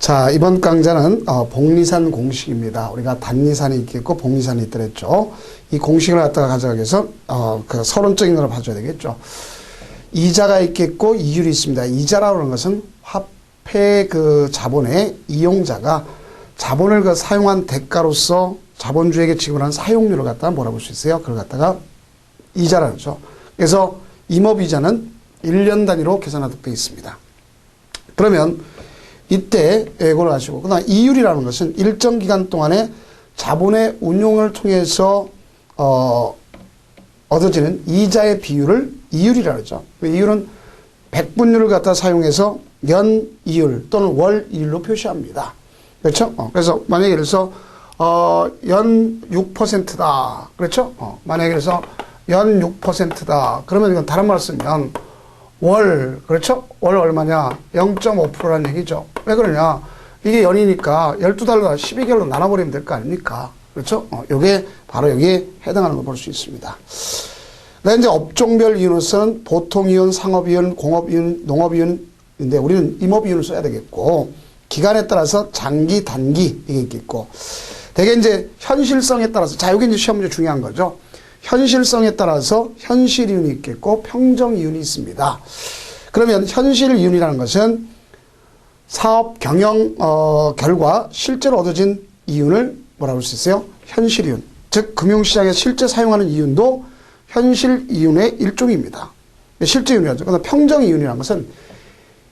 자, 이번 강좌는 복리산 공식입니다. 우리가 단리산이 있겠고 복리산이 있더랬죠. 이 공식을 갖다가 가져가기 위해서 그 서론적인 걸 봐줘야 되겠죠. 이자가 있겠고 이율이 있습니다. 이자라고 하는 것은 화폐 그 자본의 이용자가 자본을 그 사용한 대가로서 자본주에게 지급하는 사용료를 갖다가 뭐라고 볼 수 있어요? 그걸 갖다가 이자라는 거죠. 그래서 임업이자는 1년 단위로 계산하도록 되어 있습니다. 그러면 이때 이걸 아시고, 그다음 이율이라는 것은 일정 기간 동안에 자본의 운용을 통해서 얻어지는 이자의 비율을 이율이라고 하죠. 이율은 백분율을 갖다 사용해서 연 이율 또는 월 이율로 표시합니다. 그렇죠? 그래서 만약에 예를 들어서 연 6%다. 그렇죠? 만약에 그래서 연 6%다. 그러면 이건 다른 말을 쓰면 월, 그렇죠? 월 얼마냐? 0.5%라는 얘기죠. 왜 그러냐? 이게 연이니까 12달러 12개월로 나눠버리면 될 거 아닙니까? 그렇죠? 요게 바로 여기에 해당하는 걸 볼 수 있습니다. 그다음에 이제 업종별 이윤으로서는 보통 이윤, 상업 이윤, 공업 이윤, 농업 이윤인데 우리는 임업 이윤을 써야 되겠고, 기간에 따라서 장기, 단기 이게 있겠고, 되게 이제 현실성에 따라서, 자, 여기 이제 시험 문제 중요한 거죠. 현실성에 따라서 현실 이윤이 있겠고 평정 이윤이 있습니다. 그러면 현실 이윤이라는 것은 사업 경영 결과 실제로 얻어진 이윤을 뭐라고 할 수 있어요? 현실 이윤. 즉 금융시장에서 실제 사용하는 이윤도 현실 이윤의 일종입니다. 실제 이윤이죠. 그러나 평정 이윤이라는 것은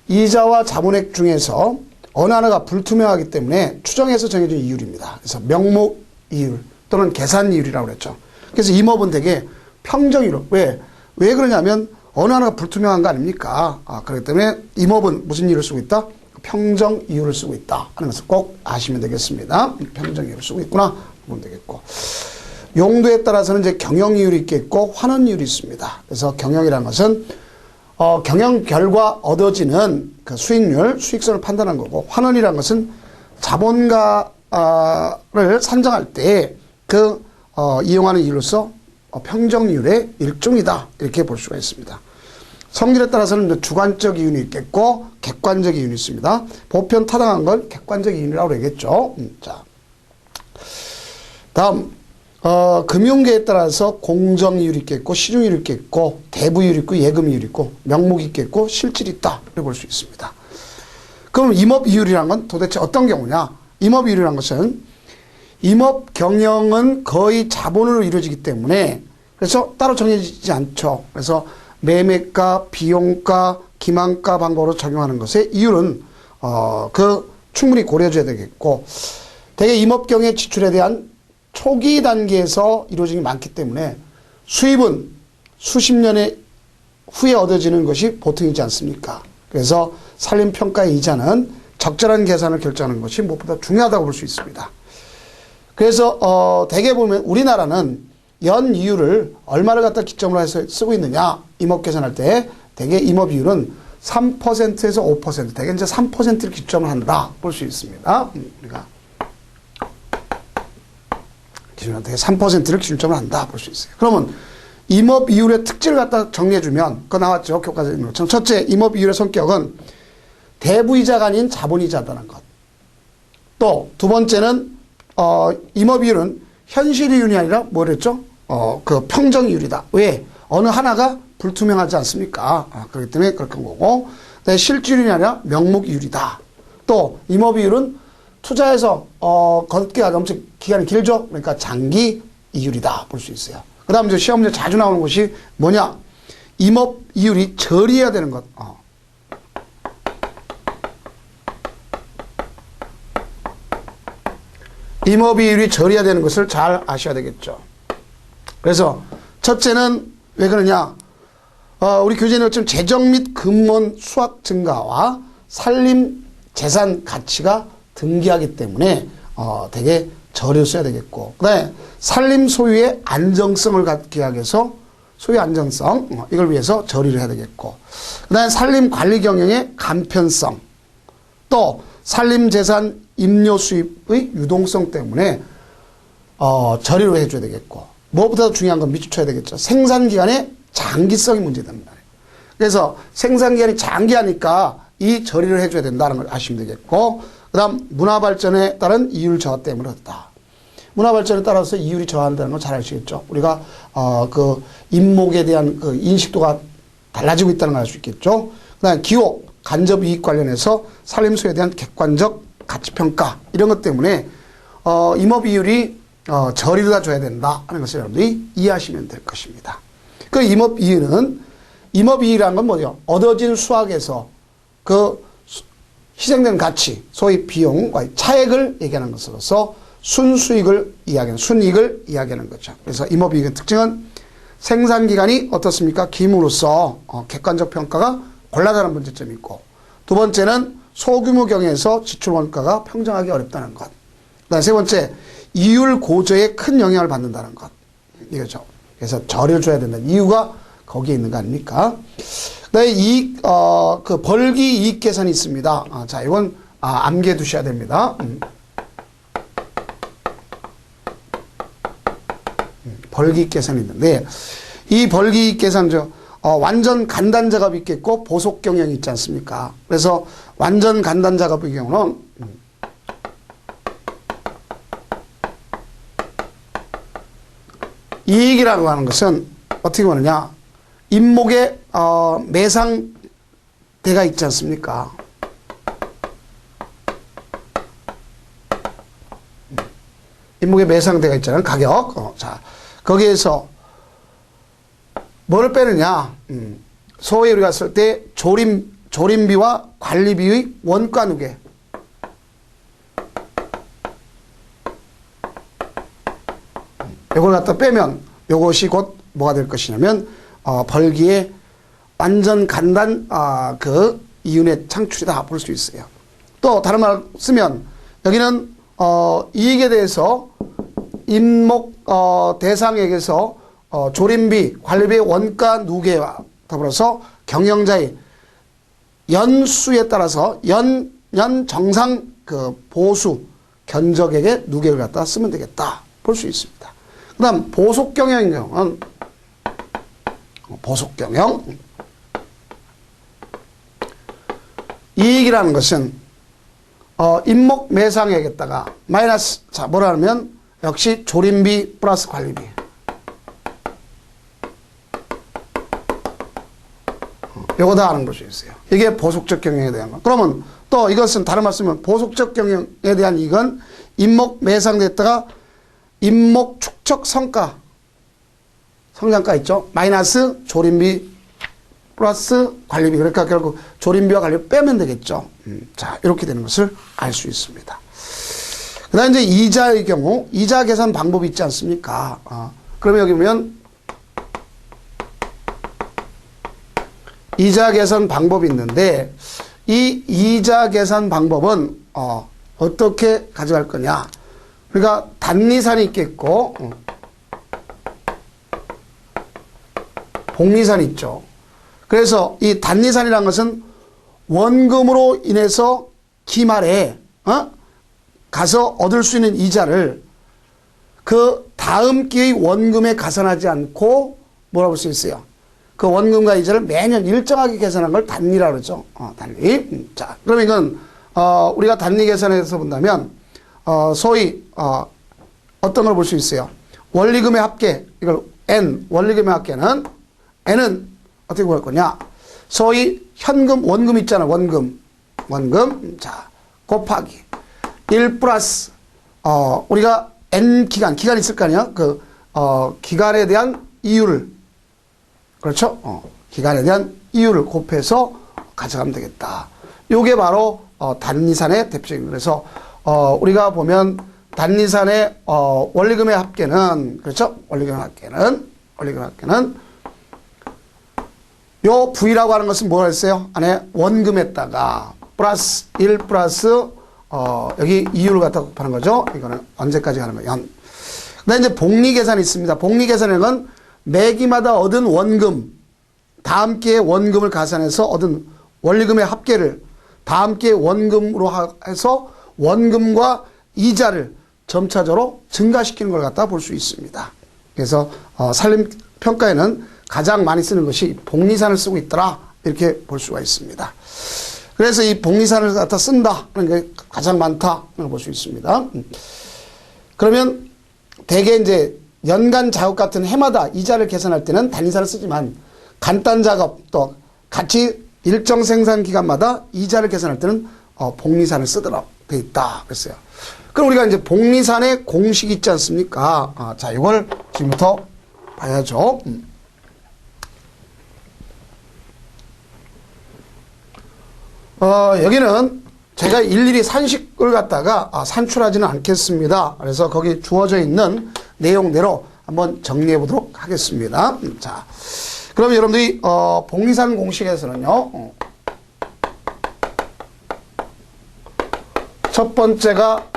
이자와 자본액 중에서 어느 하나가 불투명하기 때문에 추정해서 정해진 이율입니다. 그래서 명목 이율 또는 계산 이율이라고 그랬죠. 그래서 임업은 되게 평정이로. 왜 그러냐면 어느 하나가 불투명한 거 아닙니까? 그렇기 때문에 임업은 무슨 이유를 쓰고 있다? 평정 이유를 쓰고 있다 하는 것을 꼭 아시면 되겠습니다. 평정 이유를 쓰고 있구나 보면 되겠고, 용도에 따라서는 이제 경영 이율이 있겠고 환원 이율이 있습니다. 그래서 경영이라는 것은 경영 결과 얻어지는 그 수익률, 수익성을 판단한 거고, 환원이라는 것은 자본가를 산정할 때 이용하는 이율로서 평정이율의 일종이다. 이렇게 볼 수가 있습니다. 성질에 따라서는 주관적 이윤이 있겠고 객관적 이윤이 있습니다. 보편 타당한 걸 객관적 이윤이라고 그러겠죠. 자, 다음 금융계에 따라서 공정이율이 있겠고 시중이율이 있겠고 대부이율이 있고 예금이율이 있고 명목이 있겠고 실질이 있다. 이렇게 볼 수 있습니다. 그럼 임업이율이라는 건 도대체 어떤 경우냐? 임업이율이라는 것은 임업 경영은 거의 자본으로 이루어지기 때문에 그래서 따로 정해지지 않죠. 그래서 매매가, 비용가, 기만가 방법으로 적용하는 것의 이율은 충분히 고려해줘야 되겠고, 대개 임업 경영 지출에 대한 초기 단계에서 이루어지는 게 많기 때문에 수입은 수십 년의 후에 얻어지는 것이 보통이지 않습니까? 그래서 산림평가의 이자는 적절한 계산을 결정하는 것이 무엇보다 중요하다고 볼 수 있습니다. 그래서 대개 보면 우리나라는 연 이율을 얼마를 갖다 기점으로 해서 쓰고 있느냐, 임업 계산할 때 대개 임업 이율은 3%에서 5%, 대개 이제 3%를 기점으로 한다 볼 수 있습니다. 우리가 기준으로 대개 3%를 기준점으로 한다 볼 수 있어요. 그러면 임업 이율의 특질을 갖다 정리해주면 그거 나왔죠, 교과서에. 첫째, 임업 이율의 성격은 대부이자가 아닌 자본이자다는 것. 또 두 번째는 임업 이율은 현실 이윤이 아니라 뭐랬죠? 그 평정 이율이다. 왜? 어느 하나가 불투명하지 않습니까? 그렇기 때문에 그렇게 한 거고. 실질 이율이 아니라 명목 이율이다. 또 임업 이율은 투자해서 걷기가 엄청 기간이 길죠? 그러니까 장기 이율이다 볼 수 있어요. 그 다음 이제 시험 문제 자주 나오는 것이 뭐냐? 임업 이율이 저리해야 되는 것. 임업이율이 저리해야 되는 것을 잘 아셔야 되겠죠. 그래서 첫째는 왜 그러냐? 우리 교재는 지금 재정 및 근본 수확 증가와 산림 재산 가치가 등기하기 때문에 되게 저리를 써야 되겠고, 그다음에 산림 소유의 안정성을 갖기 위해서 소유 안정성 이걸 위해서 저리를 해야 되겠고, 그다음에 산림 관리 경영의 간편성, 또 산림 재산 임료 수입의 유동성 때문에 저리로 해줘야 되겠고, 무엇보다도 중요한 건 밑줄 쳐야 되겠죠. 생산기간의 장기성이 문제됩니다. 그래서 생산기간이 장기하니까 이 처리를 해줘야 된다는 걸 아시면 되겠고, 그 다음 문화발전에 따른 이율 저하 때문에 그렇다. 문화발전에 따라서 이율이 저하한다는 건 잘 아시겠죠. 우리가 그 인목에 대한 그 인식도가 달라지고 있다는 걸 알 수 있겠죠. 그 다음 기호, 간접이익 관련해서 살림소에 대한 객관적 가치평가 이런 것 때문에 임업이율이 저리가 줘야 된다 하는 것을 여러분들이 이해하시면 될 것입니다. 그 임업이익이라는 건 뭐죠? 얻어진 수확에서 그 희생된 가치, 소위 비용과의 차액을 얘기하는 것으로서 순수익을 이야기하는, 순이익을 이야기하는 거죠. 그래서 임업이익의 특징은 생산기간이 어떻습니까? 김으로써 객관적 평가가 곤란하다는 문제점이 있고, 두 번째는 소규모 경영에서 지출 원가가 평정하기 어렵다는 것. 그다음 세 번째, 이율 고조에 큰 영향을 받는다는 것. 이거죠. 그래서 저리를 줘야 된다는 이유가 거기에 있는 거 아닙니까? 그다음에 그 벌기 이익 계산이 있습니다. 자, 이건 암기해 두셔야 됩니다. 벌기 계산이 있는데, 이 벌기 계산, 완전 간단 작업이 있겠고, 보속 경영이 있지 않습니까? 그래서 완전 간단 작업의 경우는, 이익이라고 하는 것은 어떻게 보느냐, 임목에, 매상대가 있지 않습니까? 임목에 매상대가 있잖아요. 가격. 자, 거기에서 뭐를 빼느냐? 소위 우리가 쓸 때 조림비와 관리비의 원가 누계. 요걸 갖다 빼면 요것이 곧 뭐가 될 것이냐면 벌기의 완전 간단 그 이윤의 창출이다 볼 수 있어요. 또 다른 말 쓰면 여기는 이익에 대해서 임목 대상에게서 조림비, 관리비의 원가 누계와 더불어서 경영자의 연수에 따라서 연 정상 그 보수 견적액의 누계를 갖다 쓰면 되겠다 볼 수 있습니다. 그 다음 보속 경영인 경우는 보속 경영 이익이라는 것은 임목 매상액에다가 마이너스, 자 뭐라 하면 역시 조림비 플러스 관리비. 요거 다 아는 것이 있어요. 이게 보속적 경영에 대한 거. 그러면 또 이것은 다른 말씀은 보속적 경영에 대한 이익은 임목 매상됐다가 임목 축적 성과, 성장가 있죠? 마이너스 조림비 플러스 관리비. 그러니까 결국 조림비와 관리비 빼면 되겠죠. 자, 이렇게 되는 것을 알 수 있습니다. 그 다음에 이제 이자의 경우, 이자 계산 방법이 있지 않습니까? 그러면 여기 보면, 이자 계산 방법이 있는데, 이 이자 계산 방법은, 어떻게 가져갈 거냐. 그러니까 단리산이 있겠고, 복리산이 있죠. 그래서 이 단리산이라는 것은 원금으로 인해서 기말에, 가서 얻을 수 있는 이자를 그 다음 기의 원금에 가산하지 않고 뭐라고 볼 수 있어요? 그 원금과 이자를 매년 일정하게 계산한 걸 단리라고 그러죠. 단리. 자, 그러면 이건, 우리가 단리 계산에서 본다면, 소위, 어떤 걸 볼 수 있어요? 원리금의 합계, 이걸 N, 원리금의 합계는, N은 어떻게 볼 거냐? 소위 현금, 원금 있잖아, 원금. 자, 곱하기. 1 플러스, 우리가 N 기간 있을 거 아니야? 기간에 대한 이율을, 그렇죠? 기간에 대한 이율을 곱해서 가져가면 되겠다. 요게 바로, 단리산의 대표적인, 그래서, 우리가 보면, 단리산의, 원리금의 합계는, 그렇죠? 원리금의 합계는, 요 V라고 하는 것은 뭐라 했어요? 안에 원금에다가, 플러스, 1 플러스, 여기 이율을 갖다 곱하는 거죠. 이거는 언제까지 가는 거예요? 연. 그 다음에 이제 복리 계산이 있습니다. 복리 계산에는 매기마다 얻은 원금, 다음 기의 원금을 가산해서 얻은 원리금의 합계를 다음 기의 원금으로 해서 원금과 이자를 점차적으로 증가시키는 걸 갖다 볼 수 있습니다. 그래서 살림평가에는 가장 많이 쓰는 것이 복리산을 쓰고 있더라. 이렇게 볼 수가 있습니다. 그래서 이 복리산을 갖다 쓴다. 그런 게 가장 많다. 볼 수 있습니다. 그러면 대개 이제 연간 작업 같은 해마다 이자를 계산할 때는 단위산을 쓰지만 간단 작업 또 같이 일정 생산 기간마다 이자를 계산할 때는 복리산을 쓰도록 돼 있다. 그랬어요. 그럼 우리가 이제 복리산의 공식이 있지 않습니까? 자, 이걸 지금부터 봐야죠. 여기는 제가 일일이 산식을 갖다가 산출하지는 않겠습니다. 그래서 거기 주어져 있는 내용대로 한번 정리해 보도록 하겠습니다. 자, 그럼 여러분들이 복리산 공식에서는요, 첫 번째가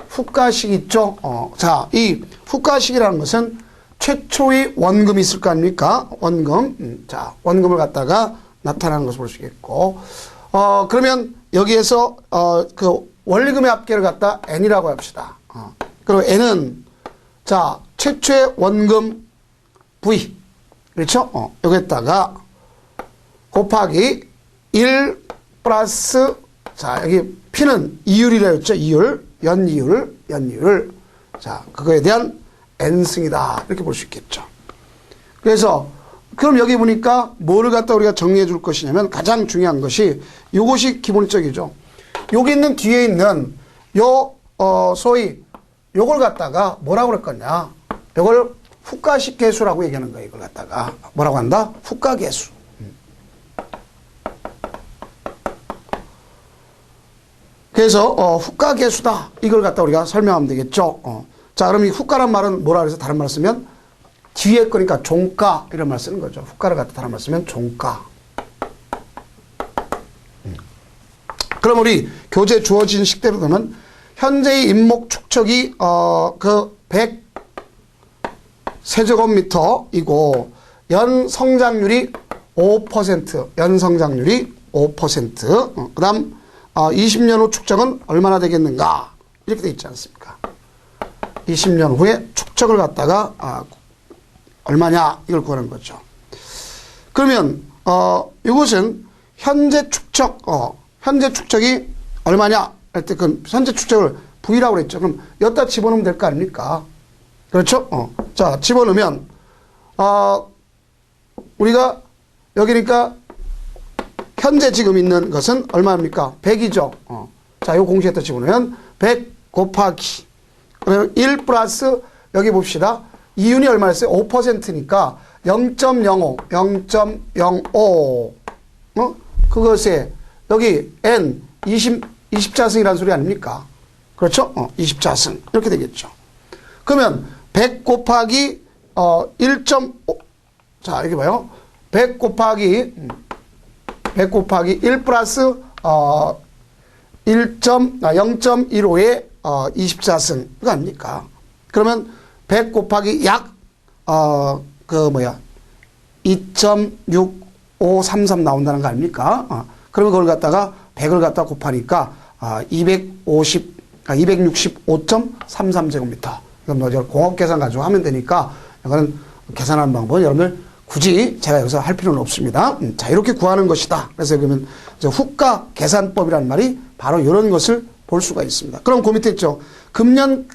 후가식 있죠. 자, 이 후가식이라는 것은 최초의 원금이 있을 거 아닙니까? 원금. 자, 원금을 갖다가 나타나는 것을 볼 수 있겠고, 그러면 여기에서 그 원리금의 합계를 갖다 n이라고 합시다. 그리고 n은 자, 최초의 원금 v. 그렇죠? 여기에다가 곱하기 1 플러스, 자, 여기 p는 이율이라고 했죠. 이율, 연이율. 자, 그거에 대한 n승이다. 이렇게 볼 수 있겠죠. 그래서, 그럼 여기 보니까 뭐를 갖다 우리가 정리해 줄 것이냐면 가장 중요한 것이 요것이 기본적이죠. 여기 있는 뒤에 있는 소위 요걸 갖다가 뭐라고 그럴 거냐. 요걸 후가식 계수라고 얘기하는 거예요. 이걸 갖다가 뭐라고 한다? 후가계수. 그래서 후가계수다. 이걸 갖다 우리가 설명하면 되겠죠. 자, 그럼 이 후가란 말은 뭐라 그래서 다른 말을 쓰면 뒤에 거니까 종가 이런 말 쓰는 거죠. 후가를 갖다 다른 말 쓰면 종가. 그럼 우리 교재 주어진 식대로 되면 현재의 인목 축척이 그 100 세제곱미터이고 연 성장률이 5%, 연 성장률이 5%. 그다음 20년 후 축적은 얼마나 되겠는가? 이렇게 돼 있지 않습니까? 20년 후에 축적을 갖다가 얼마냐 이걸 구하는 거죠. 그러면 이것은 현재 축적, 현재 축적이 얼마냐 할 때 그 현재 축적을 V라고 그랬죠. 그럼 여기다 집어넣으면 될 거 아닙니까? 그렇죠? 자, 집어넣으면 우리가 여기니까 현재 지금 있는 것은 얼마입니까? 100이죠. 자, 요 공식에다 집어넣으면 100 곱하기 1 플러스 여기 봅시다. 이윤이 얼마였어요? 5%니까 0.05, 0.05. 그것에 여기 n 20자승이라는 소리 아닙니까? 그렇죠? 20자승. 이렇게 되겠죠. 그러면 100 곱하기 1.5. 자, 여기 봐요. 100 곱하기 1 플러스 0.15의 20자승. 그거 아닙니까? 그러면 100 곱하기 약 2.6533 나온다는 거 아닙니까? 그러면 그걸 갖다가 100을 갖다 곱하니까 265.33제곱미터. 그럼 뭐 공업 계산 가지고 하면 되니까 이거는 계산하는 방법은 여러분들 굳이 제가 여기서 할 필요는 없습니다. 자, 이렇게 구하는 것이다. 그래서 그러면 후가 계산법이라는 말이 바로 이런 것을 볼 수가 있습니다. 그럼 그 밑에 있죠. 금년이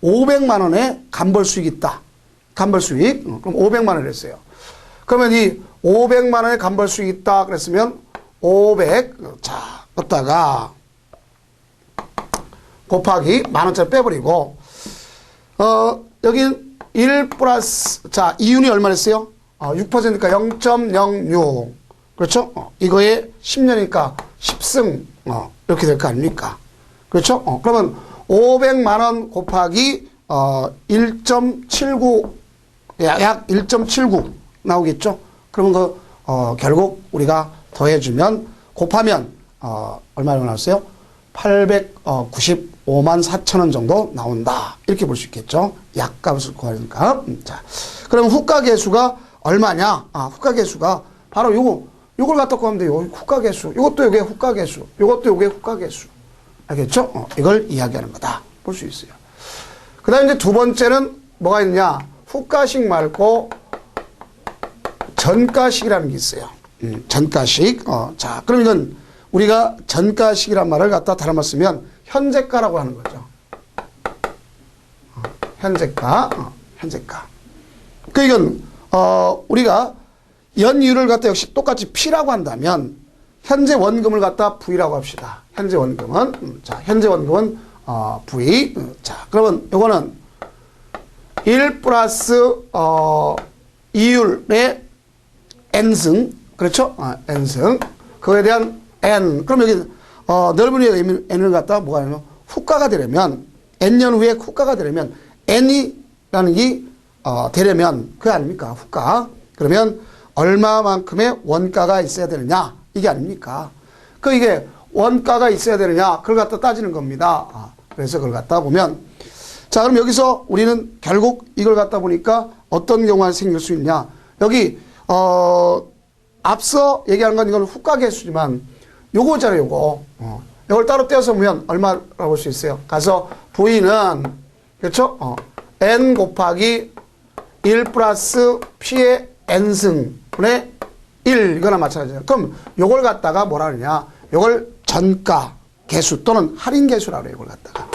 500만 원의 간벌 수익이 있다. 간벌 수익. 그럼 500만 원을 했어요. 그러면 이 500만 원의 간벌 수익이 있다. 그랬으면 500. 자, 걷다가 곱하기 만 원짜리 빼버리고 여기 1 플러스 자, 이윤이 얼마였어요? 6%니까 0.06. 그렇죠? 이거에 10년이니까 10승 이렇게 될 거 아닙니까? 그렇죠? 그러면 500만 원 곱하기 1.79 약 1.79 나오겠죠? 그러면 그 결국 우리가 더해주면 곱하면 얼마나 나왔어요? 895만 4천 원 정도 나온다. 이렇게 볼 수 있겠죠? 약값을 구하니까. 자, 그럼 후가계수가 얼마냐? 후가계수가 바로 요걸 갖다 구하면 돼요. 후가계수. 요것도 요게 후가계수. 요것도 요게 후가계수. 알겠죠? 이걸 이야기하는 거다. 볼 수 있어요. 그 다음에 이제 두 번째는 뭐가 있느냐? 후가식 말고 전가식이라는 게 있어요. 전가식. 자, 그럼 이건 우리가 전가식이란 말을 갖다 다루어 쓰면 현재가라고 하는 거죠. 현재가. 그 이건 우리가 연이율을 갖다 역시 똑같이 P라고 한다면 현재 원금을 갖다 V라고 합시다. 현재 원금은 V. 자, 그러면 요거는 1 플러스 이율의 n승, 그렇죠? n승. 그거에 대한 n. 그럼 여기 넓은 위에 n을 갖다 뭐가 되냐면 후가가 되려면 n년 후에 후가가 되려면 n이라는 게 되려면 그게 아닙니까? 후가. 그러면 얼마만큼의 원가가 있어야 되느냐? 이게 아닙니까? 이게 원가가 있어야 되느냐? 그걸 갖다 따지는 겁니다. 그래서 그걸 갖다 보면 자, 그럼 여기서 우리는 결국 이걸 갖다 보니까 어떤 경우가 생길 수 있냐? 여기 앞서 얘기한 건 이건 후가 개수지만 요거잖아요, 요거. 이걸 따로 떼어서 보면 얼마라고 볼 수 있어요? 가서 V는 그렇죠? n 곱하기 1 플러스 P의 n승분의 1 이거나 마찬가지예요. 그럼 요걸 갖다가 뭐라 하느냐? 요걸 전가 개수 또는 할인 개수라고 해요. 이걸 갖다가.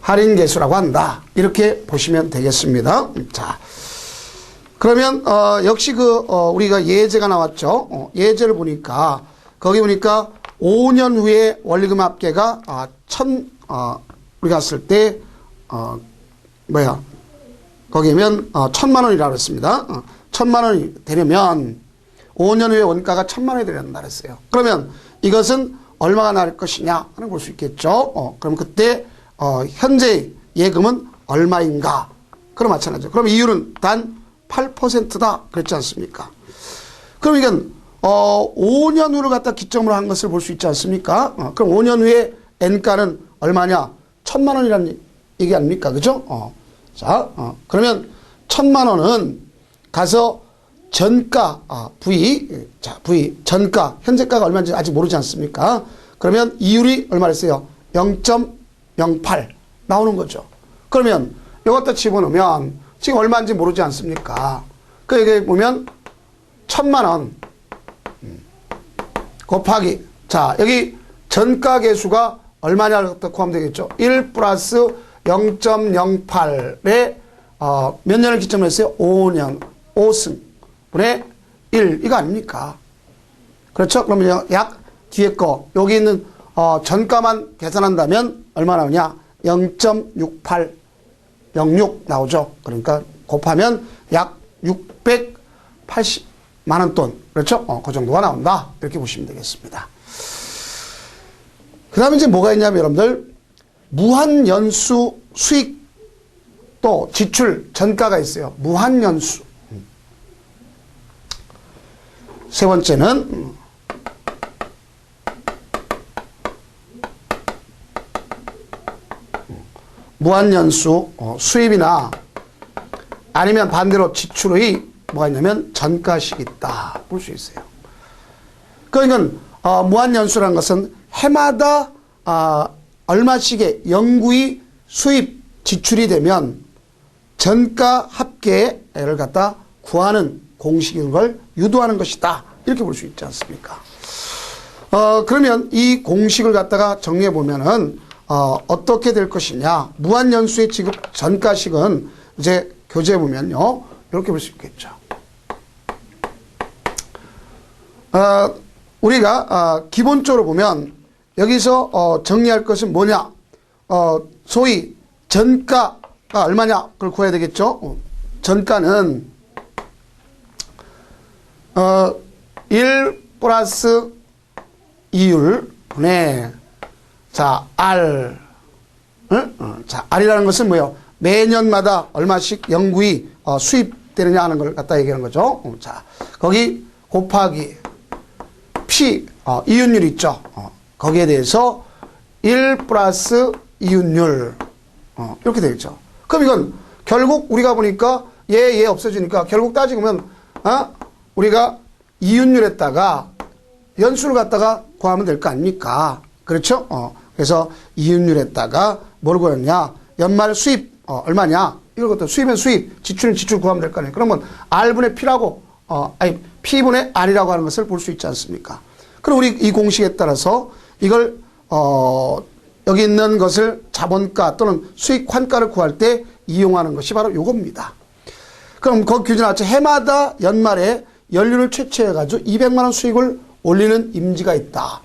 할인 개수라고 한다. 이렇게 보시면 되겠습니다. 자, 그러면 역시 우리가 예제가 나왔죠. 예제를 보니까 거기 보니까 5년 후에 원리금 합계가 우리가 했을 때 거기면 1,000만 원이라고 했습니다. 1,000만 원이 되려면 5년 후에 원가가 1,000만 원이 되려는 그랬어요. 그러면 이것은 얼마가 나올 것이냐 하는 걸 볼 수 있겠죠. 그럼 그때 현재 예금은 얼마인가? 그럼 마찬가지죠. 그럼 이율은 단 8%다. 그랬지 않습니까? 그럼 이건 5년 후를 갖다 기점으로 한 것을 볼 수 있지 않습니까? 그럼 5년 후에 N가는 얼마냐? 1,000만 원이라는 얘기 아닙니까? 그죠? 자, 그러면 1,000만 원은 가서 전가, V, 전가, 현재가가 얼마인지 아직 모르지 않습니까? 그러면 이율이 얼마랬어요? 0.08 나오는 거죠. 그러면 이것도 집어넣으면 지금 얼마인지 모르지 않습니까? 여기 보면 1,000만 원 곱하기 자 여기 전가 개수가 얼마냐를 구하면 되겠죠. 1 플러스 0.08에 몇 년을 기점으로 했어요? 5년 5승분의 1 이거 아닙니까? 그렇죠? 그러면 약 뒤에 거 여기 있는 전가만 계산한다면 얼마 나오냐? 0.6806 나오죠. 그러니까 곱하면 약 680만 원 돈. 그렇죠? 그 정도가 나온다. 이렇게 보시면 되겠습니다. 그 다음에 이제 뭐가 있냐면 여러분들 무한연수 수익 또 지출 전가가 있어요. 무한연수. 세 번째는 무한연수 수입이나 아니면 반대로 지출의 뭐가 있냐면 전가식이 있다 볼 수 있어요. 그러니까 무한연수라는 것은 해마다 얼마씩의 영구히 수입 지출이 되면 전가 합계를 갖다 구하는 공식인 걸 유도하는 것이다 이렇게 볼 수 있지 않습니까? 그러면 이 공식을 갖다가 정리해 보면은 어떻게 될 것이냐. 무한연수의 지급 전가식은 이제 교재에 보면요. 이렇게 볼 수 있겠죠. 우리가 기본적으로 보면 여기서 정리할 것은 뭐냐. 소위 전가가 얼마냐 그걸 구해야 되겠죠. 전가는 1 플러스 이율 분의 자, R. 자, R이라는 것은 뭐예요? 매년마다 얼마씩 영구히 수입되느냐 하는 걸 갖다 얘기하는 거죠. 자, 거기 곱하기 P, 이윤율 있죠. 거기에 대해서 1 플러스 이윤율. 이렇게 되겠죠. 그럼 이건 결국 우리가 보니까 얘 없어지니까 결국 따지면, 우리가 이윤율에다가 연수를 갖다가 구하면 될 거 아닙니까? 그렇죠? 그래서 이윤율에다가 뭘 구했냐? 연말 수입 얼마냐? 이걸 갖다 수입은 수입, 지출은 지출 구하면 될 거 아니에요. 그러면 R분의 P라고, P분의 R이라고 하는 것을 볼 수 있지 않습니까? 그럼 우리 이 공식에 따라서 이걸, 여기 있는 것을 자본가 또는 수익 환가를 구할 때 이용하는 것이 바로 요겁니다. 그럼 그 규정 아치 해마다 연말에 연륜을 채취해가지고 200만원 수익을 올리는 임지가 있다.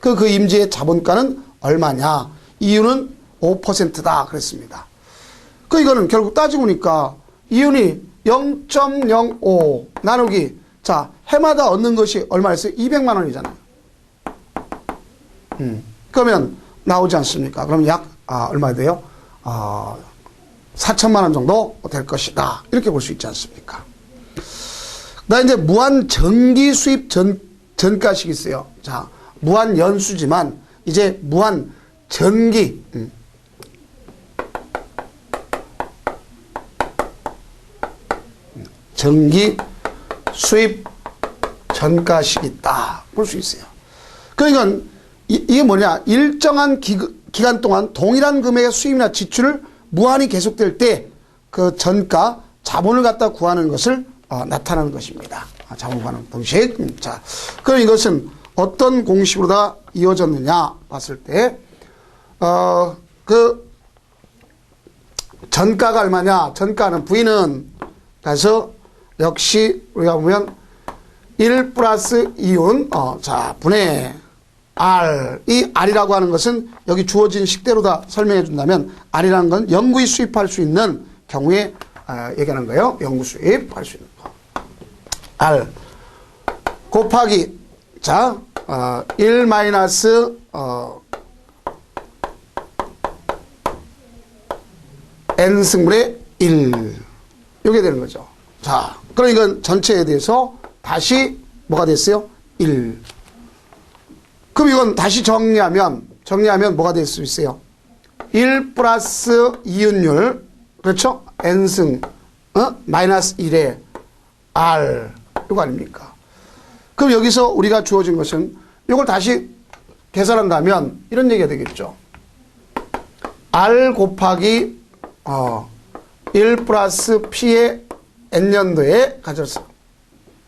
그 임지의 자본가는 얼마냐? 이윤은 5%다. 그랬습니다. 이거는 결국 따지고 보니까 이윤이 0.05 나누기, 자, 해마다 얻는 것이 얼마였어요? 200만원이잖아요. 그러면 나오지 않습니까? 그럼 약, 얼마 돼요? 4천만원 정도 될 것이다. 이렇게 볼 수 있지 않습니까? 나 이제 무한 정기 수입 전가식이 있어요. 자, 무한 연수지만 이제 무한 전기, 정기 수입 전가식이 있다. 볼 수 있어요. 그러니까 이게 뭐냐? 일정한 기간 동안 동일한 금액의 수입이나 지출을 무한히 계속될 때 그 전가, 자본을 갖다 구하는 것을 나타나는 것입니다. 자본 구하는 공식. 자, 그럼 이것은 어떤 공식으로 다 이어졌느냐 봤을 때, 그 전가가 얼마냐? 전가는 V는 그래서 역시 우리가 보면 1 플러스 이윤, 자, 분의 R. 이 R이라고 하는 것은 여기 주어진 식대로 다 설명해 준다면 R이라는 건 영구히 수입할 수 있는 경우에 얘기하는 거예요. 영구 수입할 수 있는 거. R 곱하기, 자, 1 마이너스, N승분의 1. 이게 되는 거죠. 자, 그럼 이건 전체에 대해서 다시 뭐가 됐어요? 1. 그럼 이건 다시 정리하면 뭐가 될 수 있어요? 1 플러스 이윤율, 그렇죠? N승, 마이너스 1에 R. 이거 아닙니까? 그럼 여기서 우리가 주어진 것은 이걸 다시 계산한다면 이런 얘기가 되겠죠. R 곱하기, 1 플러스 P의 N년도에 가졌어.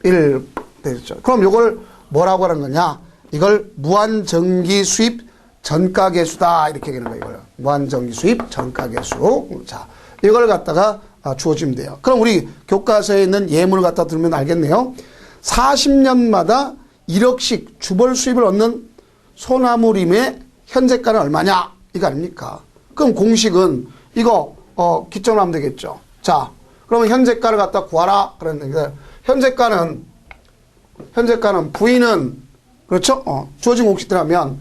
1 되겠죠. 그럼 이걸 뭐라고 하는 거냐? 이걸 무한정기 수입 전가계수다. 이렇게 얘기하는 거예요. 이걸. 무한정기 수입 전가계수. 자, 이걸 갖다가 주어지면 돼요. 그럼 우리 교과서에 있는 예문을 갖다 들으면 알겠네요. 40년마다 1억씩 주벌 수입을 얻는 소나무림의 현재가는 얼마냐? 이거 아닙니까? 그럼 공식은 이거, 기점으로 하면 되겠죠. 자, 그러면 현재가를 갖다 구하라. 그랬는데, 현재가는 V는, 그렇죠? 주어진 공식대로 하면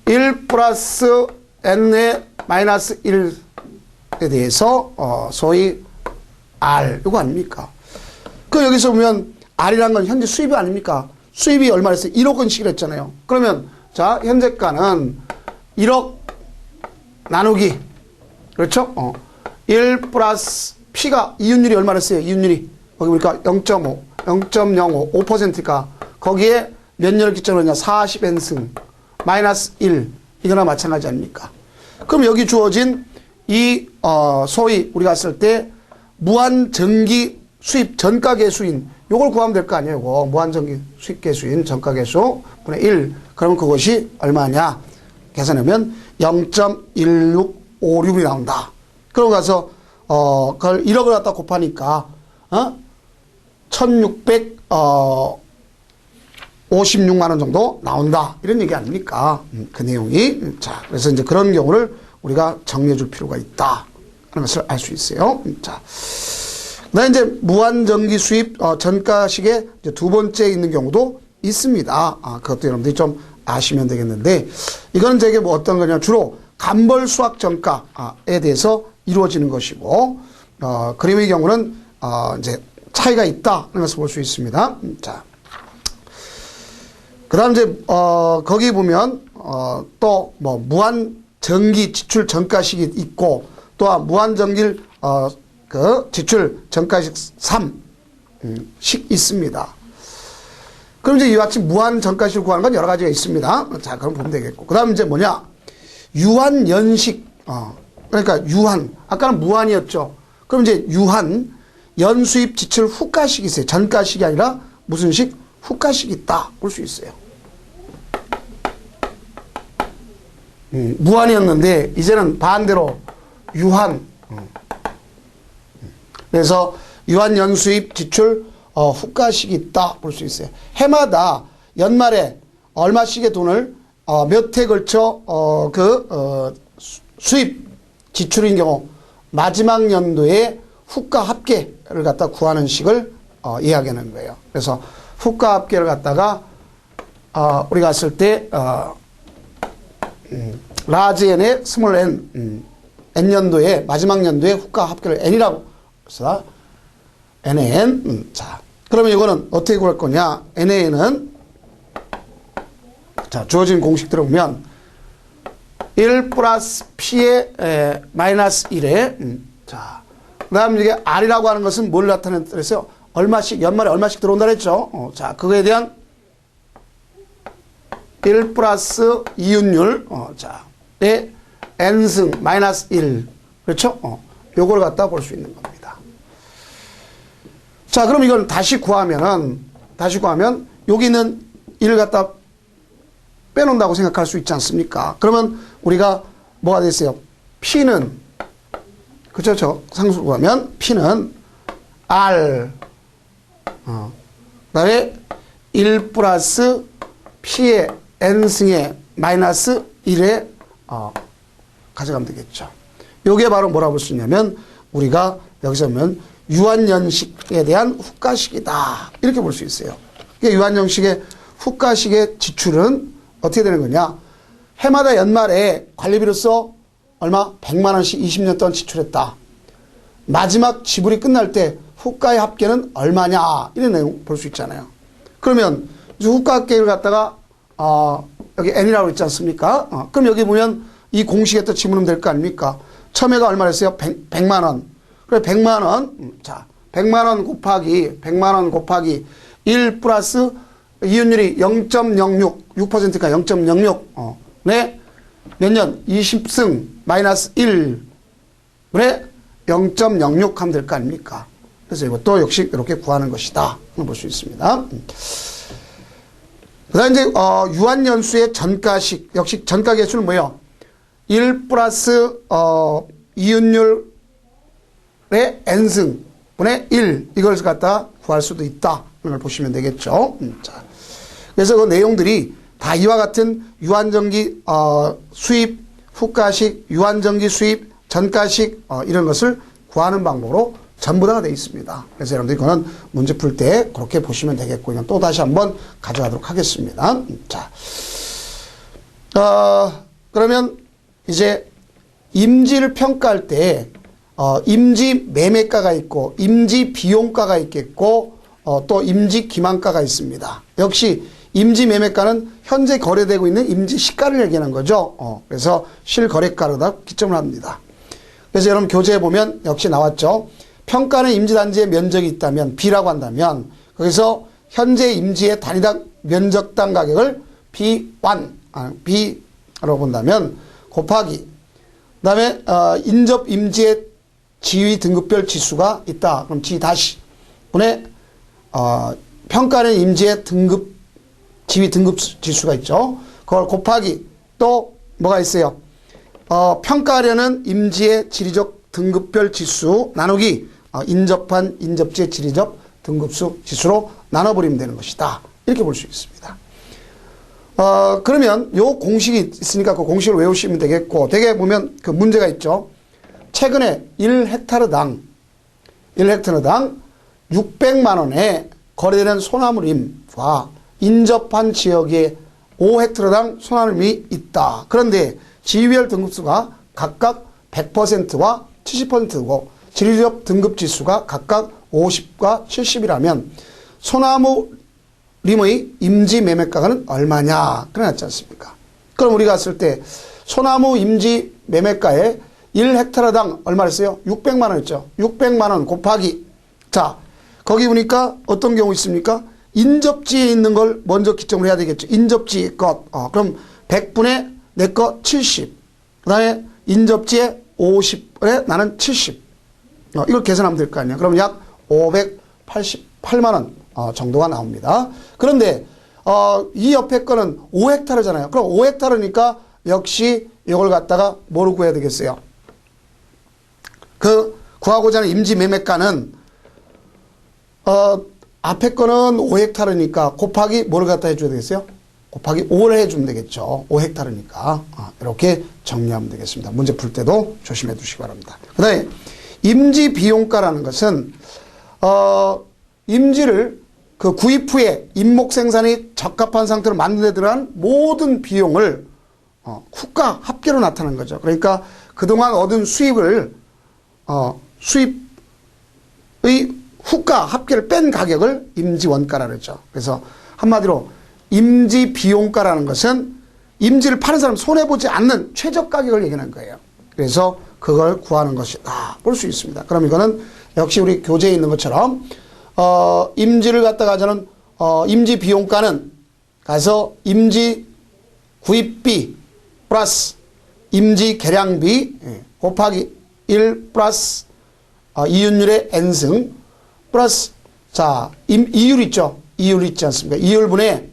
1 플러스 N의 마이너스 1에 대해서, 소위 R. 이거 아닙니까? 그 여기서 보면 R이라는 건 현재 수입이 아닙니까? 수입이 얼마였어요? 1억 원씩을 했잖아요. 그러면, 자, 현재가는 1억 나누기, 그렇죠? 1 플러스 P가 이윤율이 얼마였어요? 이윤율이. 거기 보니까 0.5, 0.05, 5%니까 거기에 몇 년을 기점으로 했냐? 40N승, 마이너스 1. 이거나 마찬가지 아닙니까? 그럼 여기 주어진 이, 소위 우리가 쓸 때 무한정기 수입 전가계수인 요걸 구하면 될 거 아니에요? 이거. 무한정기 수입계수인 전가계수 분의 1. 그러면 그것이 얼마냐? 계산하면 0.1656이 나온다. 그러고 가서, 그걸 1억을 갖다 곱하니까, 1656만 원 정도 나온다. 이런 얘기 아닙니까? 그 내용이. 자, 그래서 이제 그런 경우를 우리가 정리해 줄 필요가 있다. 하는 것을 알 수 있어요. 자. 그다음에 이제 무한정기 수입, 전가식의 이제 두 번째 있는 경우도 있습니다. 그것도 여러분들이 좀 아시면 되겠는데, 이거는 되게 뭐 어떤 거냐. 주로 간벌 수학 전가에 대해서 이루어지는 것이고, 그림의 경우는, 이제 차이가 있다. 하는 것을 볼 수 있습니다. 자. 그 다음 이제, 거기 보면, 또 뭐, 무한정기 지출 전가식이 있고, 또한 무한정기, 그 지출 전가식 3식 있습니다. 그럼 이제 이와 같이 무한 전가식을 구하는 건 여러 가지가 있습니다. 자, 그럼 보면 되겠고. 그 다음 이제 뭐냐? 유한연식, 그러니까 유한. 아까는 무한이었죠. 그럼 이제 유한, 연수입 지출 후가식이 있어요. 전가식이 아니라 무슨 식? 후가식이 있다. 볼 수 있어요. 무한이었는데 이제는 반대로 유한. 그래서 유한 연수입 지출 후가식이 있다. 볼 수 있어요. 해마다 연말에 얼마씩의 돈을 몇 해 걸쳐 수입 지출인 경우 마지막 연도에 후가 합계를 갖다 구하는 식을 이야기하는 거예요. 그래서 후가 합계를 갖다가 우리가 쓸 때 라지 n에 스몰 n n년도에 마지막 연도에 후가 합계를 n이라고 해서 n의 n. 자, 그러면 이거는 어떻게 구할 거냐? n의 n은 자, 주어진 공식 들어보면 1 플러스 p의 마이너스 1에 자, 그 다음 이게 r이라고 하는 것은 뭘 나타낸다 그랬어요? 얼마씩, 연말에 얼마씩 들어온다 그랬죠? 자, 그거에 대한 1 플러스 이윤율, 의 n승 마이너스 1. 그렇죠? 요걸 갖다 볼 수 있는 겁니다. 자, 그럼 이걸 다시 구하면, 여기 있는 1을 갖다 빼놓는다고 생각할 수 있지 않습니까? 그러면 우리가 뭐가 됐어요? P는, 그쵸? 저 상수 구하면 P는 R, 그 다음에 1 플러스 P의 N승의 마이너스 1에 가져가면 되겠죠. 요게 바로 뭐라고 볼 수 있냐면 우리가 여기서 보면 유한연식에 대한 후가식이다. 이렇게 볼 수 있어요. 유한연식의 후가식의 지출은 어떻게 되는 거냐? 해마다 연말에 관리비로서 얼마? 100만 원씩 20년 동안 지출했다. 마지막 지불이 끝날 때 후가의 합계는 얼마냐? 이런 내용 볼 수 있잖아요. 그러면 후가 합계를 갖다가 여기 n이라고 있지 않습니까? 그럼 여기 보면 이 공식에 또 집어넣으면 될 거 아닙니까? 처음에가 얼마였어요? 100만 원. 그래 100만 원. 자, 100만 원 곱하기 1 플러스 이윤율이 0.06, 6%니까 0.06. 네. 몇 년? 20승 마이너스 1. 그래 0.06 하면 될 거 아닙니까? 그래서 이것도 역시 이렇게 구하는 것이다. 볼 수 있습니다. 그 다음에 이제, 유한연수의 전가식. 역시 전가계수는 뭐예요? 1 플러스, 이윤율의 n승분의 1. 이걸 갖다 구할 수도 있다. 이걸 보시면 되겠죠. 자. 그래서 그 내용들이 다 이와 같은 유한전기, 수입, 후가식, 유한전기 수입, 전가식, 이런 것을 구하는 방법으로 전부 다가 되어 있습니다. 그래서 여러분들 이거는 문제 풀 때 그렇게 보시면 되겠고, 이건 또 다시 한번 가져가도록 하겠습니다. 자, 그러면 이제 임지를 평가할 때, 임지 매매가가 있고, 임지 비용가가 있겠고, 또 임지 기만가가 있습니다. 역시 임지 매매가는 현재 거래되고 있는 임지 시가를 얘기하는 거죠. 그래서 실거래가로다 기점을 합니다. 그래서 여러분 교재에 보면 역시 나왔죠. 평가는 임지단지의 면적이 있다면 B라고 한다면 거기서 현재 임지의 단위당 면적당 가격을 B라고 본다면 곱하기 그 다음에 인접 임지의 지위 등급별 지수가 있다. 그럼 G 다시 분의 평가는 임지의 지위 등급 지수가 있죠. 그걸 곱하기 또 뭐가 있어요? 평가하려는 임지의 지리적 등급별 지수 나누기 인접한 인접지의 지리적 등급수 지수로 나눠버리면 되는 것이다. 이렇게 볼 수 있습니다. 그러면 요 공식이 있으니까 그 공식을 외우시면 되겠고, 대개 보면 그 문제가 있죠. 최근에 1헥타르당 600만 원에 거래되는 소나무림과 인접한 지역에 5헥타르당 소나무림이 있다. 그런데 지위별 등급수가 각각 100%와 70%고 지리적 등급 지수가 각각 50과 70이라면 소나무림의 임지 매매가는 얼마냐? 그래놨지 않습니까? 그럼 우리가 봤을 때 소나무 임지 매매가에 1헥타르당 얼마를 써요? 600만 원이었죠. 600만 원 곱하기 자 거기 보니까 어떤 경우 있습니까? 인접지에 있는 걸 먼저 기점을 해야 되겠죠. 인접지 것. 그럼 100분의 내 거 70. 그 다음에 인접지에 50에 나는 70. 이걸 계산하면 될 거 아니야. 그럼 약 588만 원 정도가 나옵니다. 그런데 이 옆에 거는 5헥타르잖아요. 그럼 5헥타르니까 역시 이걸 갖다가 뭐로 구해야 되겠어요? 그 구하고자 하는 임지 매매가는 앞에 거는 5헥타르니까 곱하기 뭐를 갖다 해줘야 되겠어요? 곱하기 5를 해주면 되겠죠. 5헥타르니까. 이렇게 정리하면 되겠습니다. 문제 풀 때도 조심해 두시기 바랍니다. 그 다음에 임지 비용가라는 것은 임지를 그 구입 후에 임목 생산이 적합한 상태로 만드는 데 들어간 모든 비용을 후가 합계로 나타나는 거죠. 그러니까 그동안 얻은 수입을 수입의 후가 합계를 뺀 가격을 임지 원가라 그러죠. 그래서 한마디로 임지 비용가라는 것은 임지를 파는 사람 손해보지 않는 최저 가격을 얘기하는 거예요. 그래서 그걸 구하는 것이다 볼 수 있습니다. 그럼 이거는 역시 우리 교재에 있는 것처럼 임지를 갖다가 저는 임지 비용가는 가서 임지 구입비 플러스 임지 계량비 곱하기 1 플러스 이윤율의 n승 플러스 자 이율 있죠. 이율 있지 않습니까? 이율분의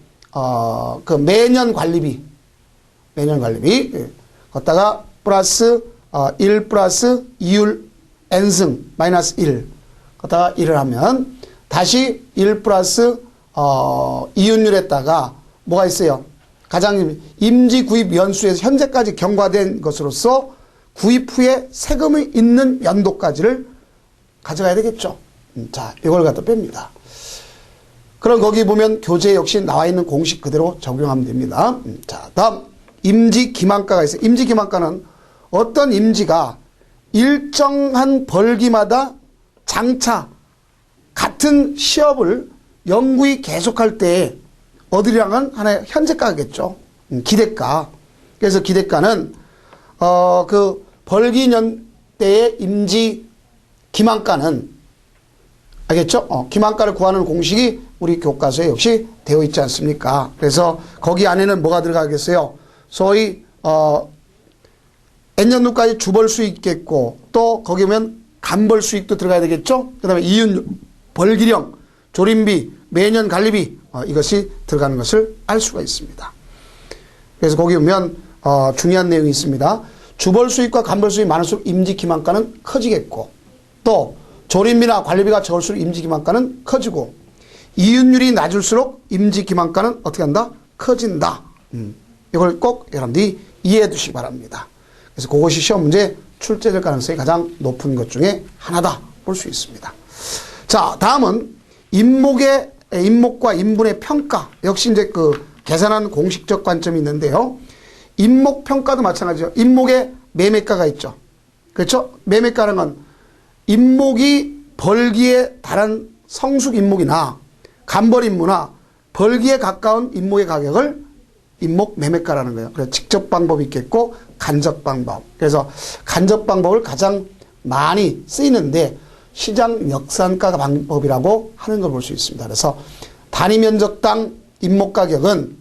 그 매년 관리비 걷다가 플러스 1 플러스 이율 n승 마이너스 1 걷다가 1을 하면 다시 1 플러스 이윤율에다가 뭐가 있어요? 가장 임지 구입 연수에서 현재까지 경과된 것으로서 구입 후에 세금이 있는 연도까지를 가져가야 되겠죠. 자, 이걸 갖다 뺍니다. 그럼 거기 보면 교재 역시 나와 있는 공식 그대로 적용하면 됩니다. 자, 다음 임지 기만가가 있어요. 임지 기만가는 어떤 임지가 일정한 벌기마다 장차 같은 시업을 영구히 계속할 때 어디랑은 하나의 현재가겠죠. 기대가. 그래서 기대가는 그 벌기년 때의 임지 기만가는 알겠죠? 기만가를 구하는 공식이 우리 교과서에 역시 되어 있지 않습니까? 그래서 거기 안에는 뭐가 들어가겠어요? 소위 N년도까지 주벌 수익있겠고 또 거기 보면 간벌 수익도 들어가야 되겠죠? 그 다음에 이윤, 벌기령, 조림비, 매년 관리비 이것이 들어가는 것을 알 수가 있습니다. 그래서 거기 보면 중요한 내용이 있습니다. 주벌 수익과 간벌 수익이 많을수록 임지 기만가는 커지겠고 또 조림비나 관리비가 적을수록 임지 기만가는 커지고 이윤율이 낮을수록 임지 기만가는 어떻게 한다? 커진다. 이걸 꼭 여러분들이 이해해 두시기 바랍니다. 그래서 그것이 시험 문제 출제될 가능성이 가장 높은 것 중에 하나다 볼 수 있습니다. 자, 다음은 임목과 인분의 평가. 역시 이제 그 계산한 공식적 관점이 있는데요. 임목 평가도 마찬가지죠. 임목에 매매가가 있죠. 그렇죠? 매매가는 건 임목이 벌기에 달한 성숙 임목이나 간벌 임무나 벌기에 가까운 임목의 가격을 임목 매매가라는 거예요. 그래서 직접 방법이 있겠고 간접 방법. 그래서 간접 방법을 가장 많이 쓰이는데 시장 역산가 방법이라고 하는 걸 볼 수 있습니다. 그래서 단위 면적당 임목 가격은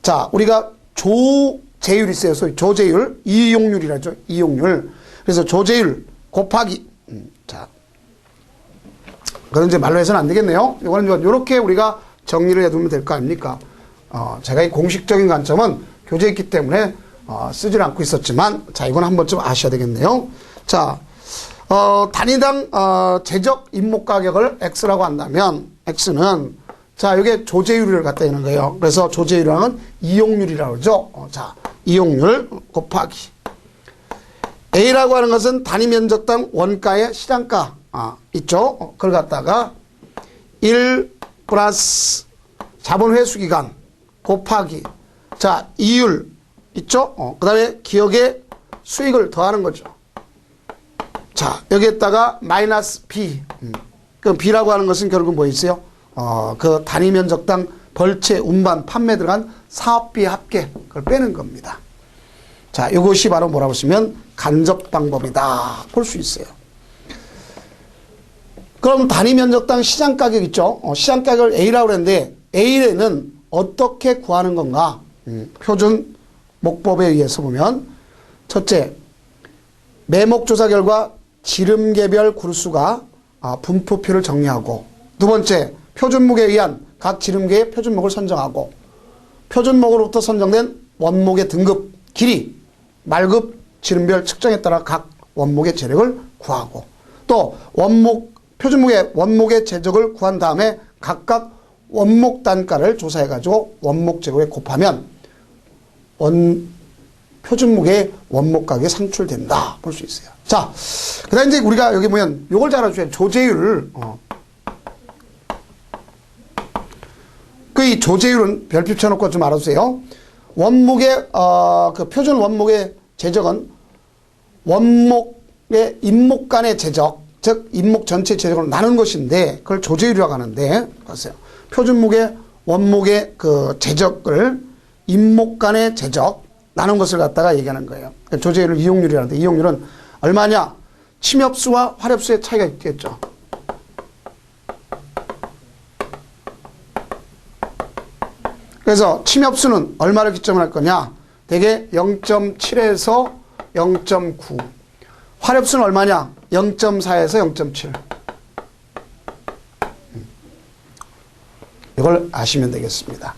자 우리가 조제율이 있어요. 소위 조제율, 이용률이라죠. 이용률. 그래서 조제율 곱하기 자 그건 이제 말로 해서는 안 되겠네요. 이거는 이렇게 우리가 정리를 해두면 될 거 아닙니까? 제가 이 공식적인 관점은 교재에 있기 때문에 쓰질 않고 있었지만 자 이건 한 번쯤 아셔야 되겠네요. 자 단위당 제적 임목 가격을 X라고 한다면 X는 자 이게 조제율을 갖다 있는 거예요. 그래서 조제율은 이용률이라고 그러죠. 자 이용률 곱하기 A라고 하는 것은 단위 면적당 원가의 시장가 있죠. 그걸 갖다가 1 플러스 자본 회수 기간 곱하기 자 이율 있죠. 그 다음에 기업의 수익을 더하는 거죠. 자 여기에다가 마이너스 B 그 B라고 하는 것은 결국 뭐 있어요? 그 단위 면적당 벌채 운반 판매 들어간 사업비 합계 그걸 빼는 겁니다. 자 이것이 바로 뭐라고 쓰면 간접 방법이다 볼 수 있어요. 그럼 단위 면적당 시장 가격 있죠. 시장 가격을 A라고 그랬는데 A는 어떻게 구하는 건가? 표준 목법에 의해서 보면 첫째 매목조사 결과 지름개별 구루수가 분포표를 정리하고, 두 번째, 표준목에 의한 각 지름계의 표준목을 선정하고, 표준목으로부터 선정된 원목의 등급, 길이, 말급, 지름별 측정에 따라 각 원목의 재력을 구하고, 또 표준목의 원목의 재적을 구한 다음에 각각 원목 단가를 조사해가지고 원목 재고에 곱하면 표준목의 원목 가격이 산출된다 볼 수 있어요. 자, 그 다음에 이제 우리가 여기 보면 요걸 잘 알아주셔야 조제율. 이 조제율은 별표 쳐놓고 좀 알아주세요. 원목의, 그 표준 원목의 재적은 원목의 인목 간의 재적, 즉, 인목 전체 재적으로 나눈 것인데, 그걸 조제율이라고 하는데, 보세요. 표준목의 원목의 그 재적을 인목 간의 재적, 나눈 것을 갖다가 얘기하는 거예요. 조제율을 이용률이라는데, 이용률은 얼마냐? 침엽수와 활엽수의 차이가 있겠죠. 그래서 침엽수는 얼마를 기점을 할 거냐? 대개 0.7에서 0.9. 활엽수는 얼마냐? 0.4에서 0.7. 이걸 아시면 되겠습니다.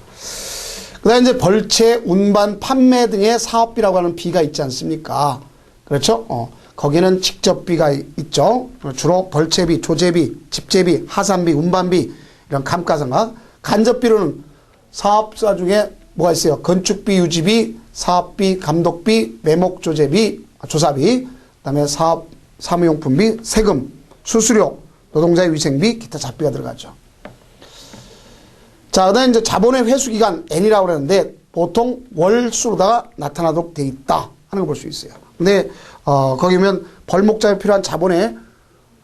그 다음에 이제 벌채, 운반, 판매 등의 사업비라고 하는 비가 있지 않습니까? 그렇죠? 거기는 직접비가 있죠. 주로 벌채비, 조제비, 집제비, 하산비, 운반비, 이런 감가상각. 간접비로는 사업사 중에 뭐가 있어요? 건축비, 유지비, 사업비, 감독비, 매목 조제비, 조사비, 그다음에 사업 사무용품비, 세금, 수수료, 노동자의 위생비, 기타 잡비가 들어가죠. 자, 그다음에 이제 자본의 회수 기간 N이라고 그러는데 보통 월수로다가 나타나도록 돼 있다 하는 걸 볼 수 있어요. 근데 거기 보면 벌목자에 필요한 자본의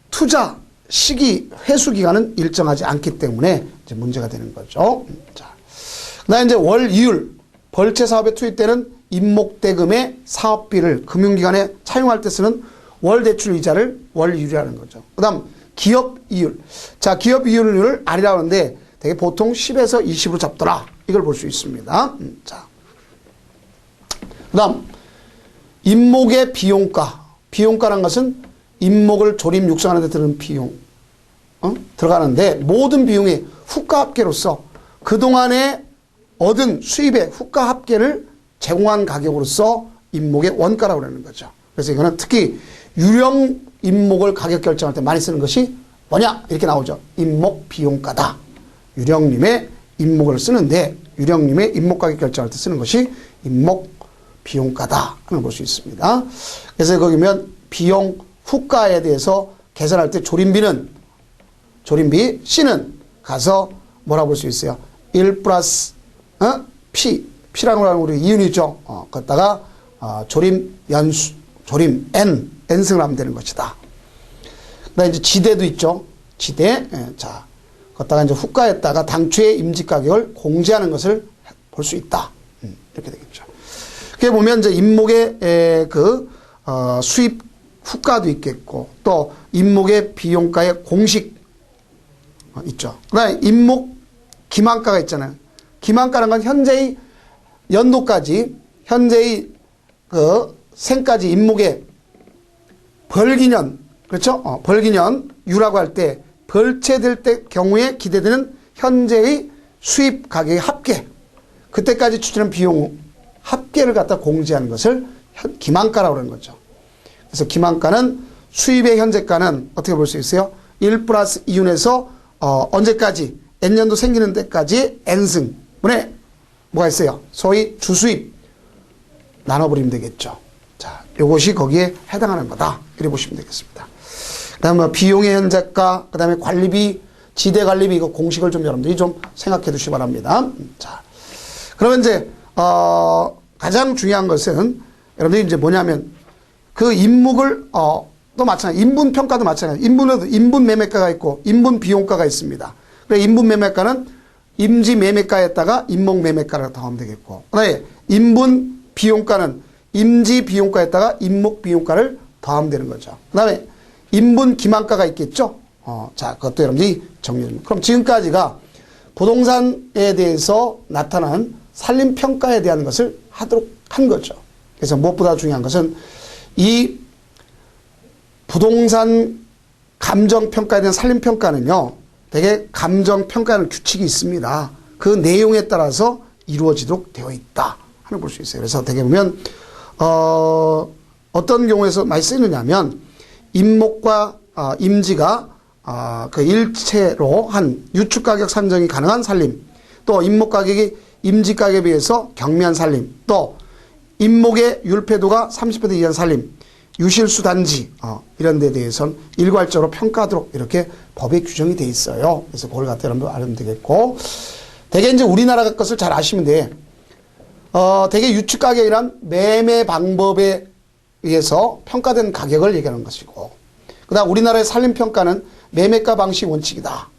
투자 시기 회수 기간은 일정하지 않기 때문에 이제 문제가 되는 거죠. 자, 그다음에 이제 월 이율, 벌채 사업에 투입되는 임목대금의 사업비를 금융기관에 차용할 때 쓰는 월 대출 이자를 월 이율이라는 거죠. 그다음 기업 이율. 자, 기업 이율을 R이라고 하는데 되게 보통 10에서 20으로 잡더라. 이걸 볼 수 있습니다. 자, 그다음 임목의 비용가. 비용가란 것은 임목을 조립 육성하는 데 드는 비용 들어가는데 모든 비용이 후가합계로서 그동안에 얻은 수입의 후가합계를 제공한 가격으로서 임목의 원가라고 그러는 거죠. 그래서 이거는 특히 유령 임목을 가격 결정할 때 많이 쓰는 것이 뭐냐? 이렇게 나오죠. 임목 비용가다. 유령님의 임목을 쓰는데 유령님의 임목 가격 결정할 때 쓰는 것이 임목 비용가다 하는 걸 볼 수 있습니다. 그래서 거기면 비용 후가에 대해서 계산할 때 조림비 C는 가서 뭐라고 볼 수 있어요? 1 플러스 P라고 하는 우리 이윤이죠. 거기다가 조림 연수, 조림 N승을 하면 되는 것이다. 그다음에 이제 지대도 있죠. 지대. 자, 거기다가 이제 후가에다가 당초의 임직 가격을 공제하는 것을 볼 수 있다. 이렇게 되겠죠. 그게 보면 이제 임목의 수입 후가도 있겠고 또 임목의 비용가의 공식 있죠. 그다음에 임목 기만가가 있잖아요. 기만가라는 건 현재의 연도까지 현재의 그 생까지 임목의 벌기년 그렇죠? 벌기년 유라고 할 때 벌채될 때 경우에 기대되는 현재의 수입 가격의 합계 그때까지 추진한 비용 합계를 갖다 공제하는 것을 기만가라고 하는 거죠. 그래서 기만가는 수입의 현재가는 어떻게 볼 수 있어요? 1 플러스 2윤에서 언제까지 N년도 생기는 때까지 N승분에 뭐가 있어요? 소위 주수입 나눠버리면 되겠죠. 자, 요것이 거기에 해당하는 거다. 이렇게 보시면 되겠습니다. 그 다음에 비용의 현재가, 그 다음에 관리비, 지대 관리비, 이거 공식을 좀 여러분들이 좀 생각해 두시기 바랍니다. 자, 그러면 이제, 가장 중요한 것은 여러분들이 이제 뭐냐면 그 임목을, 또 마찬가지, 인분 평가도 마찬가지. 인분 매매가가 있고, 인분 비용가가 있습니다. 그래, 인분 매매가는 임지 매매가에다가 임목 매매가를 더하면 되겠고, 그 다음에 인분 비용가는 임지 비용가에다가 임목 비용가를 더하면 되는 거죠. 그 다음에 인분 기만가가 있겠죠? 자, 그것도 여러분들이 정리해 줍니다. 그럼 지금까지가 부동산에 대해서 나타난 산림평가에 대한 것을 하도록 한 거죠. 그래서 무엇보다 중요한 것은 이 부동산 감정평가에 대한 산림평가는요, 되게 감정평가하는 규칙이 있습니다. 그 내용에 따라서 이루어지도록 되어 있다 하는 볼 수 있어요. 그래서 되게 보면 어떤 경우에서 많이 쓰느냐면 임목과 임지가 그 일체로 한 유축가격 산정이 가능한 산림, 또 임목가격이 임지가격에 비해서 경미한 산림, 또 임목의 율폐도가 30% 이하의 산림, 유실수 단지 이런 데에 대해서는 일괄적으로 평가하도록 이렇게 법에 규정이 돼 있어요. 그래서 그걸 갖다 여러분 알면 되겠고, 되게 이제 우리나라 것을 잘 아시면 돼. 되게 유축가격이란 매매 방법에 의해서 평가된 가격을 얘기하는 것이고, 그다음 우리나라의 산림평가는 매매가 방식 원칙이다.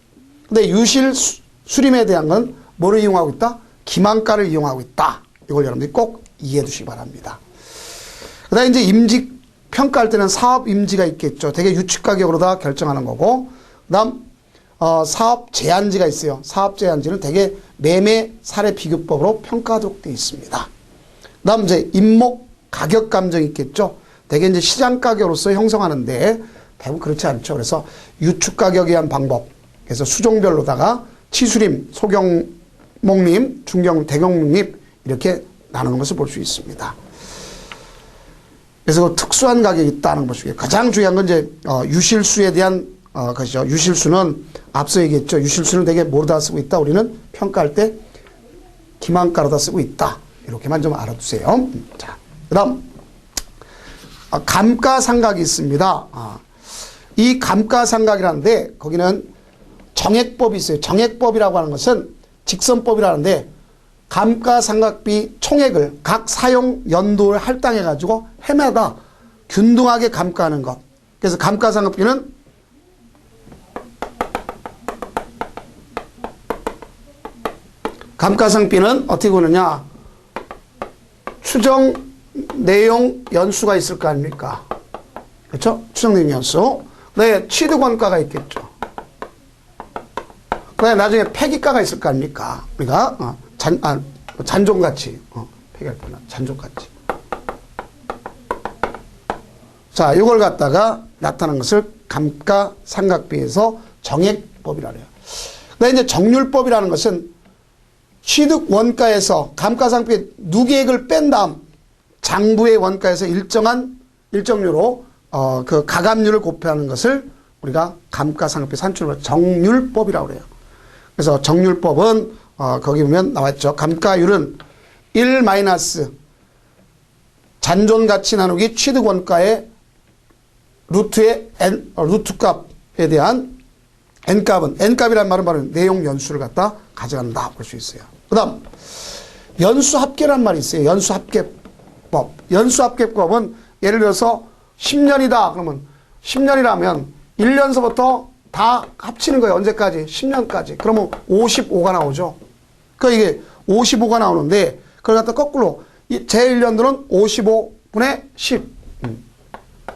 근데 유실 수림에 대한 건 뭐를 이용하고 있다? 기만가를 이용하고 있다. 이걸 여러분들이 꼭 이해해 두시기 바랍니다. 그다음 이제 임지 평가할 때는 사업 임지가 있겠죠. 되게 유축가격으로 다 결정하는 거고, 그다음 사업 제한지가 있어요. 사업 제한지는 대개 매매 사례 비교법으로 평가하도록 되어 있습니다. 그다음 이제 임목 가격 감정이 있겠죠. 대개 이제 시장 가격으로서 형성하는데 대부분 그렇지 않죠. 그래서 유축 가격에 의한 방법. 그래서 수종별로다가 치수림, 소경목림, 중경, 대경목림 이렇게 나누는 것을 볼 수 있습니다. 그래서 그 특수한 가격이 있다는 것이고요. 가장 중요한 건 이제 유실수에 대한 것이죠. 유실수는 앞서 얘기했죠. 유실수는 되게 뭐로다 쓰고 있다. 우리는 평가할 때 기만가로다 쓰고 있다. 이렇게만 좀 알아두세요. 자, 그다음 감가상각이 있습니다. 이 감가상각이라는데 거기는 정액법이 있어요. 정액법이라고 하는 것은 직선법이라는데 감가상각비 총액을 각 사용 연도를 할당해 가지고 해마다 균등하게 감가하는 것. 그래서 감가상각비는 어떻게 보느냐? 추정 내용 연수가 있을 거 아닙니까? 그렇죠? 추정 내용 연수. 그다음에 취득원가가 있겠죠. 그다음에 나중에 폐기가가 있을 거 아닙니까? 우리가 잔존가치. 폐기할 때는 잔존가치. 자, 이걸 갖다가 나타난 것을 감가상각비에서 정액법이라 해요. 그다음에 이제 정률법이라는 것은 취득 원가에서 감가상각비 누계액을 뺀 다음 장부의 원가에서 일정률로 그 가감률을 곱하는 것을 우리가 감가상각비 산출법 정률법이라고 그래요. 그래서 정률법은 거기 보면 나왔죠. 감가율은 1 마이너스 잔존가치 나누기 취득 원가의 루트의 루트 값에 대한 n값은 n값이란 말은 바로 내용 연수를 갖다 가져간다 볼 수 있어요. 그다음 연수합계란 말이 있어요. 연수합계법. 연수합계법은 예를 들어서 10년이다. 그러면 10년이라면 1년서부터 다 합치는 거예요. 언제까지? 10년까지. 그러면 55가 나오죠. 그러니까 이게 55가 나오는데 그걸 갖다 거꾸로 제1년도는 55분의 10.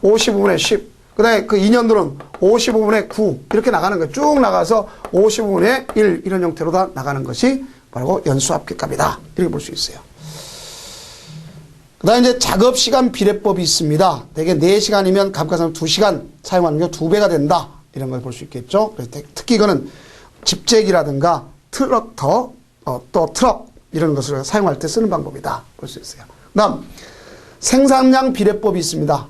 55분의 10. 그 다음에 그 2년도는 55분의 9. 이렇게 나가는 거예요. 쭉 나가서 55분의 1. 이런 형태로 다 나가는 것이 바로 연수합계값이다. 이렇게 볼 수 있어요. 그 다음에 이제 작업시간 비례법이 있습니다. 대개 4시간이면 감가상각 2시간 사용하는 게 2배가 된다. 이런 걸 볼 수 있겠죠. 그래서 특히 이거는 집재기라든가 트럭터, 또 트럭 이런 것을 사용할 때 쓰는 방법이다. 볼 수 있어요. 그 다음 생산량 비례법이 있습니다.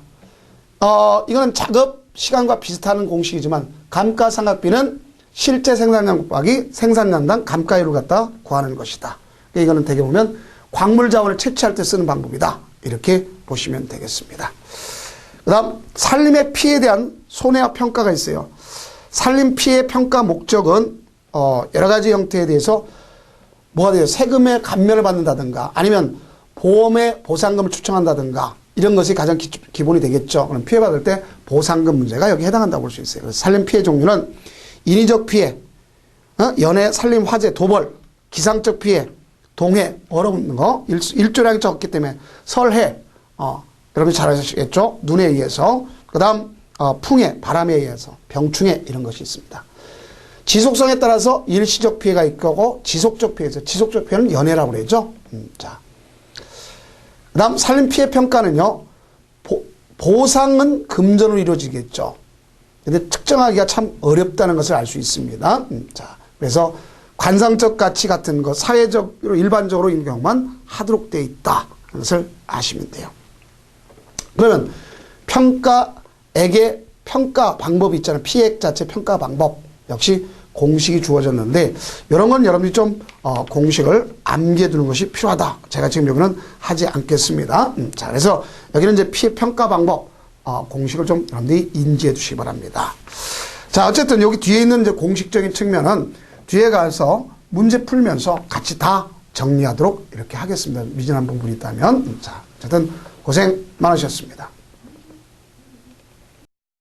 이거는 작업 시간과 비슷한 공식이지만 감가상각비는 실제 생산량 곱하기 생산량당 감가율을 갖다 구하는 것이다. 이거는 대개 보면 광물 자원을 채취할 때 쓰는 방법이다. 이렇게 보시면 되겠습니다. 그 다음 산림의 피해에 대한 손해와 평가가 있어요. 산림 피해 평가 목적은 여러 가지 형태에 대해서 뭐가 돼요? 세금의 감면을 받는다든가 아니면 보험의 보상금을 추정한다든가 이런 것이 가장 기본이 되겠죠. 그럼 피해받을 때 보상금 문제가 여기에 해당한다고 볼 수 있어요. 그래서 산림 피해 종류는 인위적 피해, 연해, 산림 화재, 도벌, 기상적 피해, 동해, 얼어붙는 거, 일조량이 적기 때문에 설해, 여러분이 잘 아시겠죠? 눈에 의해서. 그 다음, 풍해, 바람에 의해서, 병충해, 이런 것이 있습니다. 지속성에 따라서 일시적 피해가 있고, 지속적 피해에서, 지속적 피해는 연해라고 그러죠. 자. 그 다음, 산림 피해 평가는요, 보상은 금전으로 이루어지겠죠. 근데 측정하기가 참 어렵다는 것을 알 수 있습니다. 자, 그래서 관상적 가치 같은 것, 사회적으로 일반적으로 있는 경우만 하도록 되어 있다. 하는 것을 아시면 돼요. 그러면 평가액의 평가 방법이 있잖아요. 피해액 자체 평가 방법. 역시 공식이 주어졌는데 이런 건 여러분들이 좀 공식을 암기해두는 것이 필요하다. 제가 지금 여기는 하지 않겠습니다. 자, 그래서 여기는 이제 피해 평가 방법 공식을 좀 여러분들이 인지해 두시기 바랍니다. 자, 어쨌든 여기 뒤에 있는 이제 공식적인 측면은 뒤에 가서 문제 풀면서 같이 다 정리하도록 이렇게 하겠습니다. 미진한 부분이 있다면. 자, 어쨌든 고생 많으셨습니다.